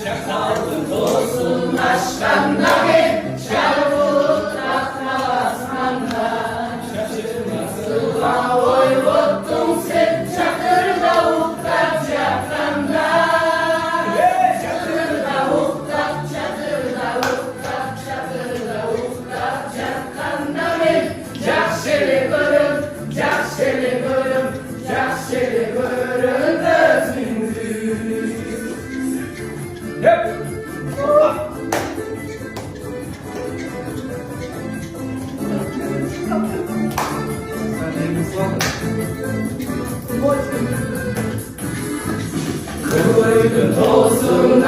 Şakaldın olsun aşktan namin, şarkut atmazmandan. Şaşırmasıla oyvottun sen, çakır davuklar çakanda. Çakır davuklar, çakır davuklar, çakır davuklar çakanda min. Cakşeli bölüm, cakşeli bölüm, cakşeli bölüm özündür. Hep! Koydun olsun